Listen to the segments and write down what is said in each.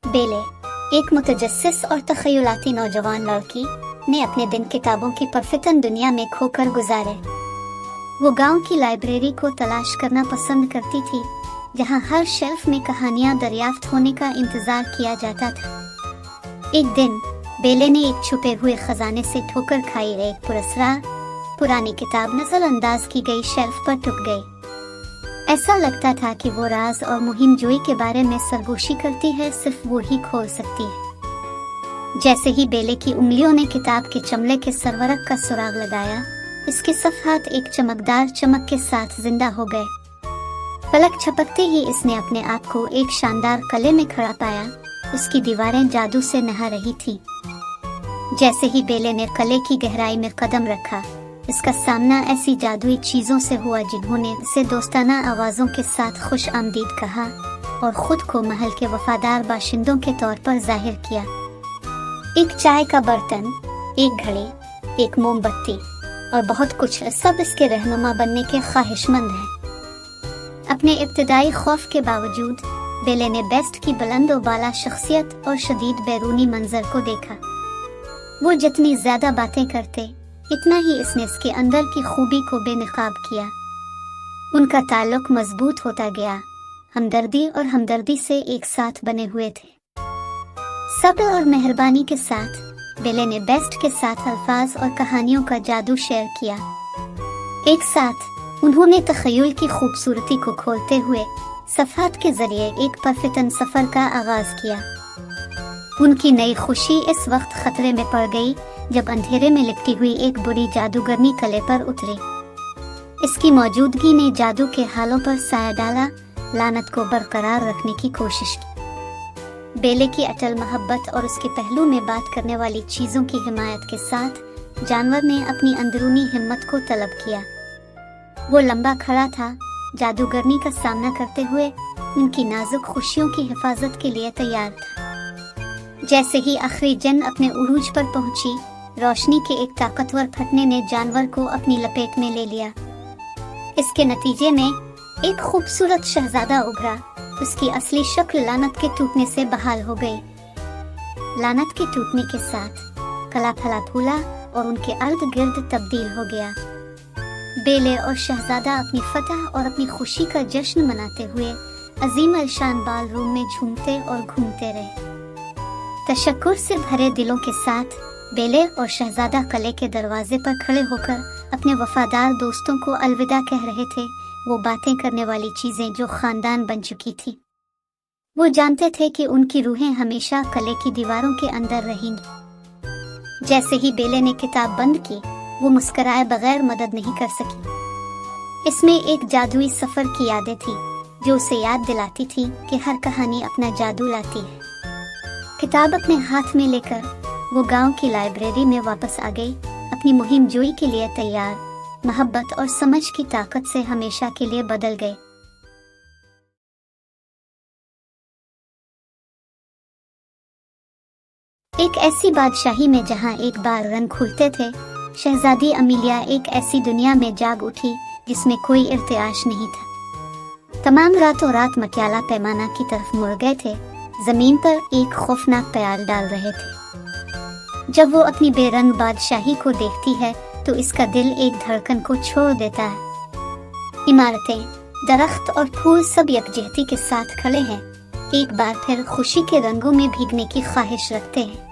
बेले, एक मुतजस्सिस और तख़य्युलाती नौजवान लड़की, ने अपने दिन किताबों की परफितन दुनिया में खोकर गुजारे। वो गांव की लाइब्रेरी को तलाश करना पसंद करती थी, जहां हर शेल्फ में कहानियां दरियाफ्त होने का इंतजार किया जाता था। एक दिन बेले ने एक छुपे हुए खजाने से ठोकर खाई। एक पुरस्कार पुरानी किताब नजरअंदाज की गई शेल्फ पर टूट गई। ऐसा लगता था कि वो राज और मुहिम जोई के बारे में सरगोशी करती है, सिर्फ वो ही खोल सकती है। जैसे ही बेले की उंगलियों ने किताब के चमड़े के सरवरक का सुराग लगाया, इसके सफ़हात एक चमकदार चमक के साथ जिंदा हो गए। पलक झपकते ही इसने अपने आप को एक शानदार कले में खड़ा पाया। उसकी दीवारें जादू से नहा रही थीं। जैसे ही बेले ने कले की गहराई में कदम रखा, इसका सामना ऐसी जादुई चीजों से हुआ जिन्होंने इसे दोस्ताना आवाजों के साथ खुश आमदीद कहा और खुद को महल के वफादार बाशिंदों के तौर पर जाहिर किया। एक चाय का बर्तन, एक घड़ी, एक मोमबत्ती और बहुत कुछ, सब इसके रहनुमा बनने के ख्वाहिशमंद हैं। अपने इब्तिदाई खौफ के बावजूद बेले ने बेस्ट की बुलंद और बाला शख्सियत और शदीद बैरूनी मंजर को देखा। वो जितनी ज्यादा बातें करते, इतना ही इसने इसके अंदर की खूबी को बेनकाब किया। उनका ताल्लुक मजबूत होता गया, हमदर्दी और हमदर्दी से एक साथ बने हुए थे। सब्र और मेहरबानी के साथ बेले ने बेस्ट के साथ अल्फाज और कहानियों का जादू शेयर किया। एक साथ उन्होंने तख़य्युल की खूबसूरती को खोलते हुए सफ़हात के जरिए एक परफितन सफर का आगाज किया। उनकी नई खुशी इस वक्त खतरे में पड़ गई जब अंधेरे में लिपटी हुई एक बुरी जादूगरनी कले पर उतरी। इसकी मौजूदगी ने जादू के हालों पर साया डाला, लानत को बरकरार रखने की कोशिश की। बेले की अटल मोहब्बत और उसके पहलू में बात करने वाली चीजों की हिमायत के साथ जानवर ने अपनी अंदरूनी हिम्मत को तलब किया। वो लंबा खड़ा था, जादूगरनी का सामना करते हुए उनकी नाजुक खुशियों की हिफाजत के लिए तैयार था। जैसे ही आखिरी जन अपने उरूज पर पहुंची, रोशनी के एक ताकतवर फटने ने जानवर को अपनी लपेट में ले लिया। इसके नतीजे में एक खूबसूरत शहजादा उभरा। उसकी असली शक्ल लानत के टूटने से बहाल हो गई। लानत के टूटने के साथ कला फला फूला और उनके अर्द गिर्द तब्दील हो गया। बेले और शहजादा अपनी फतह और अपनी खुशी का जश्न मनाते हुए अजीम अलशान बाल रूम में झूमते और घूमते रहे। तशक्कुर से भरे दिलों के साथ बेले और शहजादा कले के दरवाजे पर खड़े होकर अपने वफादार दोस्तों को अलविदा कह रहे थे। वो बातें करने वाली चीजें जो खानदान बन चुकी थी। वो जानते थे कि उनकी रूहें हमेशा कले की दीवारों के अंदर रहेंगी। जैसे ही बेले ने किताब बंद की, वो मुस्कुराए बगैर मदद नहीं कर सकी। इसमें एक जादुई सफर की यादें थी जो उसे याद दिलाती थी कि हर कहानी अपना जादू लाती है। किताब अपने हाथ में लेकर वो गांव की लाइब्रेरी में वापस आ गई, अपनी मुहिम जोई के लिए तैयार, मोहब्बत और समझ की ताकत से हमेशा के लिए बदल गए। एक ऐसी बादशाही में जहां एक बार रंग खुलते थे, शहजादी अमीलिया एक ऐसी दुनिया में जाग उठी जिसमें कोई इर्तियाश नहीं था। तमाम रातों रात मटियाला पैमाना की तरफ मुड़ गए थे, जमीन पर एक खौफनाक प्यार डाल रहे थे। जब वो अपनी बेरंग बादशाही को देखती है तो इसका दिल एक धड़कन को छोड़ देता है। इमारतें, दरख्त और फूल सब यकजहती के साथ खड़े हैं, एक बार फिर खुशी के रंगों में भीगने की ख्वाहिश रखते हैं।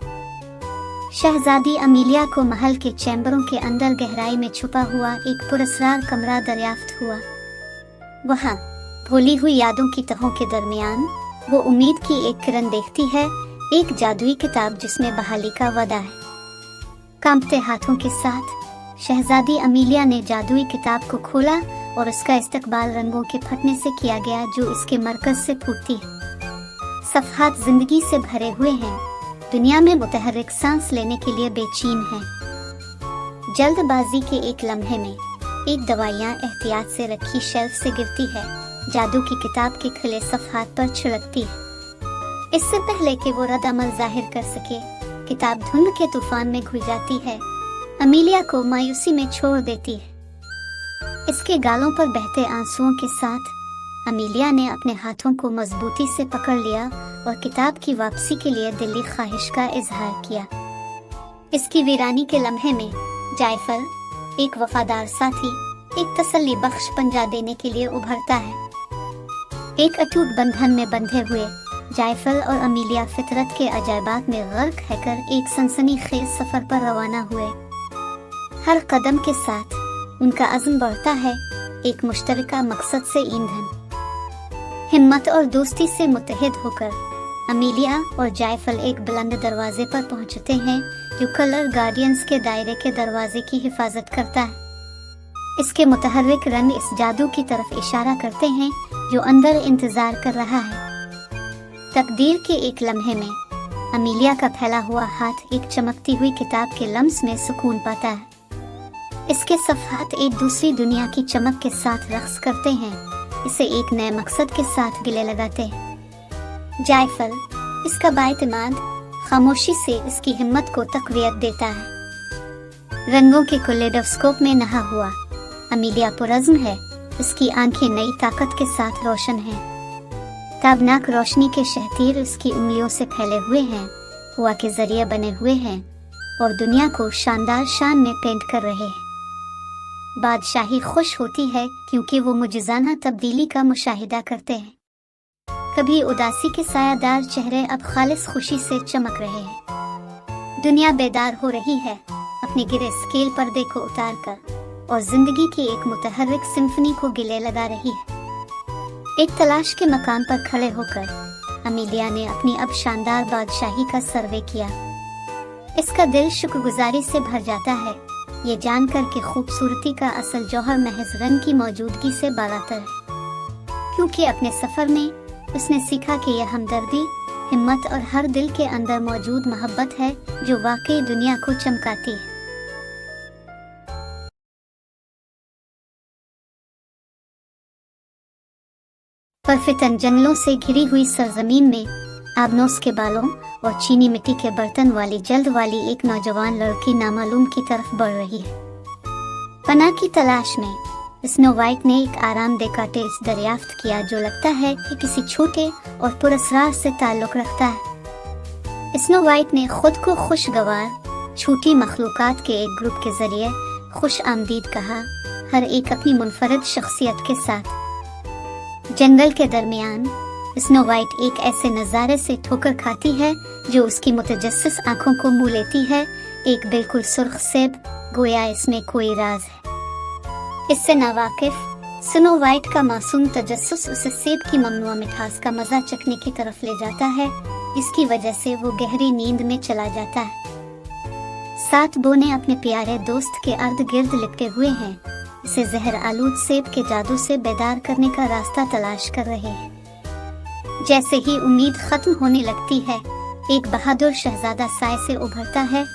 शहजादी अमीलिया को महल के चैम्बरों के अंदर गहराई में छुपा हुआ एक पुरस्कार कमरा दरियाफ्त हुआ। वहाँ भूली हुई यादों की तहों के दरमियान वो उम्मीद की एक किरण देखती है, एक जादुई किताब जिसमें बहाली का वादा है। कांपते हाथों के साथ शहजादी अमीलिया ने जादुई किताब को खोला और उसका इस्तकबाल रंगों के फटने से किया गया जो इसके मरकज से फूटती है। सफ़हात जिंदगी से भरे हुए हैं, दुनिया में मुतहर्रिक सांस लेने के लिए बेचैन हैं। जल्दबाजी के एक लम्हे में एक दवाइयाँ एहतियात से रखी शेल्फ से गिरती है, जादू की किताब के खिले सफ़हात पर छिड़कती है। इससे पहले कि वो रद्द अमल जाहिर कर सके, किताब धुंध के तूफान में घुल जाती है, अमीलिया को मायूसी में छोड़ देती है। इसके गालों पर बहते आंसुओं के साथ अमीलिया ने अपने हाथों को मजबूती से पकड़ लिया और किताब की वापसी के लिए दिली ख्वाहिश का इजहार किया। इसकी वीरानी के लम्हे में जायफल, एक वफादार साथी, एक तसल्ली बख्श पंजा देने के लिए उभरता है। एक अटूट बंधन में बंधे हुए जायफल और अमीलिया फितरत के अजायबात में गर्क हैकर एक सनसनीखेज सफर पर रवाना हुए। हर कदम के साथ उनका अज़्म बढ़ता है, एक मुश्तरका मकसद से ईंधन। हिम्मत और दोस्ती से मुत्तहिद होकर अमीलिया और जायफल एक बुलंद दरवाजे पर पहुंचते हैं जो कलर गार्डियंस के दायरे के दरवाजे की हिफाजत करता है। इसके मुतहर्रिक रंग इस जादू की तरफ इशारा करते हैं जो अंदर इंतजार कर रहा है। तकदीर के एक लम्हे में अमीलिया का फैला हुआ हाथ एक चमकती हुई किताब के लम्स में सुकून पाता है। इसके सफ़हात एक दूसरी दुनिया की चमक के साथ रक्स करते हैं, इसे एक नए मकसद के साथ गिले लगाते हैं। जायफल इसका बाएतमाद खामोशी से इसकी हिम्मत को तक़वियत देता है। रंगों के कलेडोस्कोप में नहा हुआ अमीलिया पुरज़्म है, इसकी आंखें नई ताकत के साथ रोशन हैं। ताबनाक रोशनी के शहतीर इसकी उंगलियों से फैले हुए हैं, हवा के जरिए बने हुए हैं और दुनिया को शानदार शान में पेंट कर रहे हैं। बादशाही खुश होती है क्योंकि वो मुजिज़ाना तब्दीली का मुशाहिदा करते हैं। कभी उदासी के सायादार चेहरे अब खालिस खुशी से चमक रहे हैं। दुनिया बेदार हो रही है, अपने गिरे स्केल पर्दे को उतार कर और जिंदगी की एक मुतहर्रिक सिम्फनी को गिले लगा रही है। एक तलाश के मकाम पर खड़े होकर अमीलिया ने अपनी अब शानदार बादशाही का सर्वे किया। इसका दिल शुक्रगुजारी से भर जाता है, ये जानकर कि खूबसूरती का असल जौहर महज रंग की मौजूदगी से बालातर है। क्योंकि अपने सफर में उसने सीखा कि यह हमदर्दी, हिम्मत और हर दिल के अंदर मौजूद मोहब्बत है जो वाकई दुनिया को चमकाती है। परफितन जंगलों से घिरी हुई सरजमीन में आबनोस के बालों और चीनी मिट्टी के बर्तन वाली जल्द वाली एक नौजवान लड़की नामालूम की तरफ बढ़ रही है। पनाह की तलाश में स्नो वाइट ने एक आरामदेह कॉटेज दरियाफ्त किया जो लगता है कि किसी छोटे और पुरस्कार से ताल्लुक रखता है। स्नो वाइट ने खुद को खुशगवार छोटी मखलूकात के एक ग्रुप के जरिए खुश आमदीद कहा, हर एक अपनी मुनफरद शख्सियत के साथ। जंगल के दरमियान स्नो वाइट एक ऐसे नज़ारे से ठोकर खाती है जो उसकी मुतजस्सिस आंखों को मुँह लेती है, एक बिल्कुल सुर्ख सेब, गोया इसमें कोई राज है। इससे नावाकिफ स्नो वाइट का मासूम तजस्सुस उसे सेब की ममनुआ मिठास का मजा चखने की तरफ ले जाता है, जिसकी वजह से वो गहरी नींद में चला जाता है। 7 बोने अपने प्यारे दोस्त के अर्द गिर्द लिपटे हुए हैं, इसे जहर आलूद सेब के जादू से बेदार करने का रास्ता तलाश कर रहे हैं। जैसे ही उम्मीद खत्म होने लगती है, एक बहादुर शहजादा साए से उभरता है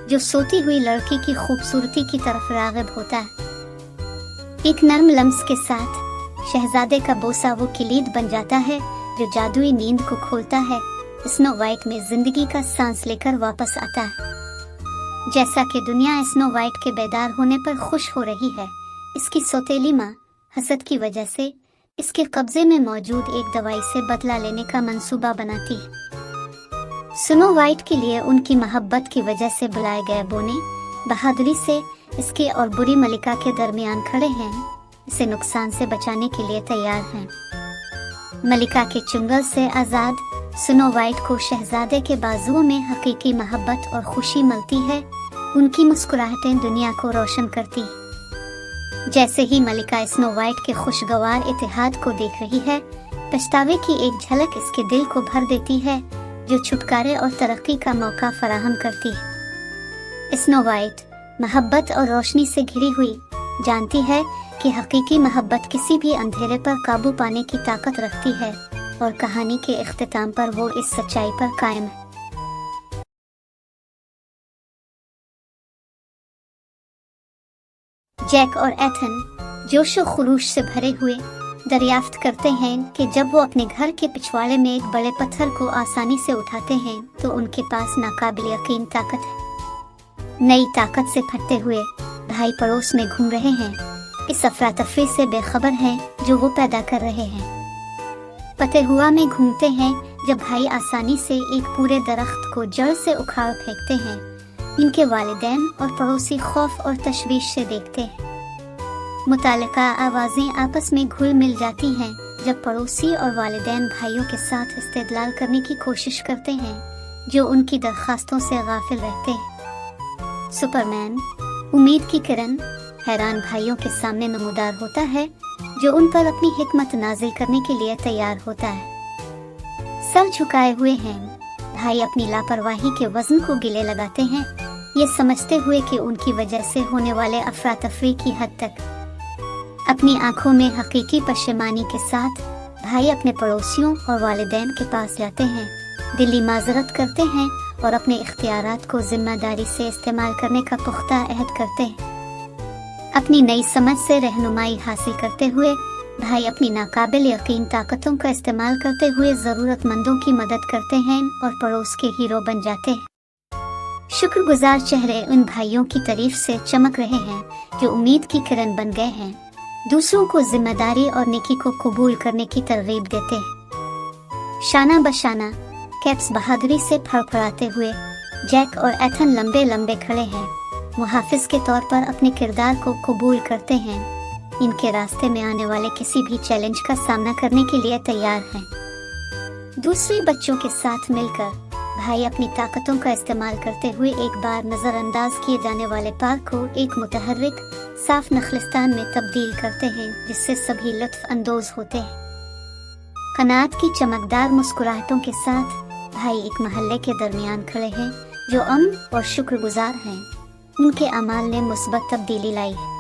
जो सोती हुई लड़की की खूबसूरती की तरफ राग़िब होता है। एक नर्म लम्स के साथ शहजादे का बोसा वो किलीद बन जाता है जो जादुई नींद को खोलता है, स्नो वाइट में जिंदगी का सांस लेकर वापस आता है। जैसा कि दुनिया स्नो वाइट के बेदार होने पर खुश हो रही है, इसकी सौतेली माँ हसद की वजह से इसके कब्जे में मौजूद एक दवाई से बदला लेने का मंसूबा बनाती है। स्नो वाइट के लिए उनकी मोहब्बत की वजह से बुलाए गए बोने बहादुरी से इसके और बुरी मलिका के दरमियान खड़े हैं, इसे नुकसान से बचाने के लिए तैयार हैं। मलिका के चुंगल से आज़ाद स्नो वाइट को शहजादे के बाजुओं में हकीकी मोहब्बत और खुशी मिलती है, उनकी मुस्कुराहटें दुनिया को रोशन करती हैं। जैसे ही मलिका स्नो वाइट के खुशगवार इतिहाद को देख रही है, पछतावे की एक झलक इसके दिल को भर देती है जो छुटकारे और तरक्की का मौका फराहम करती है। स्नो वाइट मोहब्बत और रोशनी से घिरी हुई जानती है कि हकीकी मोहब्बत किसी भी अंधेरे पर काबू पाने की ताकत रखती है और कहानी के इख्तिताम पर वो इस सच्चाई पर कायम है। जैक और एथन जोशो खरूश से भरे हुए दरियाफ्त करते हैं कि जब वो अपने घर के पिछवाड़े में एक बड़े पत्थर को आसानी से उठाते हैं तो उनके पास नाकाबिल यकीन ताकत है। नई ताकत से फटते हुए भाई पड़ोस में घूम रहे हैं, इस अफरा तफरी से बेखबर हैं जो वो पैदा कर रहे हैं। पते हुआ में घूमते हैं जब भाई आसानी से एक पूरे दरख्त को जड़ से उखाड़ फेंकते हैं। इनके वालिदैन और पड़ोसी खौफ और तशवीश से देखते हैं। मुतालिका आवाज़ें आपस में घुल मिल जाती हैं जब पड़ोसी और वालिदैन भाइयों के साथ इस्तेदलाल करने की कोशिश करते हैं जो उनकी दरख्वास्तों से गाफिल रहते हैं। सुपरमैन, उम्मीद की किरण, हैरान भाइयों के सामने नमूदार होता है जो उन पर अपनी हिकमत नाजिल करने के लिए तैयार होता है। सर झुकाए हुए हैं, भाई अपनी लापरवाही के वजन को गिले लगाते हैं, ये समझते हुए कि उनकी वजह से होने वाले अफरा तफरी की हद तक। अपनी आंखों में हकीकी पशेमानी के साथ भाई अपने पड़ोसियों और वालिदैन के पास जाते हैं, दिली माजरत करते हैं और अपने इख्तियारात को जिम्मेदारी से इस्तेमाल करने का पुख्ता अहद करते हैं। अपनी नई समझ से रहनुमाई हासिल करते हुए भाई अपनी नाकाबिल यकीन ताकतों का इस्तेमाल करते हुए ज़रूरतमंदों की मदद करते हैं और पड़ोस के हीरो बन जाते हैं। शुक्रगुजार चेहरे उन भाइयों की तारीफ से चमक रहे हैं जो उम्मीद की किरण बन गए हैं, दूसरों को जिम्मेदारी और नेकी को कबूल करने की तरगीब देते हैं। शाना बशाना, कैप्स बहादुरी से फड़फड़ाते हुए, जैक और एथन लंबे लंबे खड़े हैं, मुहाफिज के तौर पर अपने किरदार को कबूल करते हैं, इनके रास्ते में आने वाले किसी भी चैलेंज का सामना करने के लिए तैयार हैं। दूसरे बच्चों के साथ मिलकर भाई अपनी ताकतों का इस्तेमाल करते हुए एक बार नज़रअंदाज किए जाने वाले पार्क को एक मुतहर्रिक साफ नखलिस्तान में तब्दील करते हैं जिससे सभी लुत्फ अंदोज होते हैं। कनात की चमकदार मुस्कुराहटों के साथ भाई एक महल्ले के दरमियान खड़े हैं जो अमन और शुक्रगुजार हैं, उनके अमाल ने मुस्बत तब्दीली लाई है।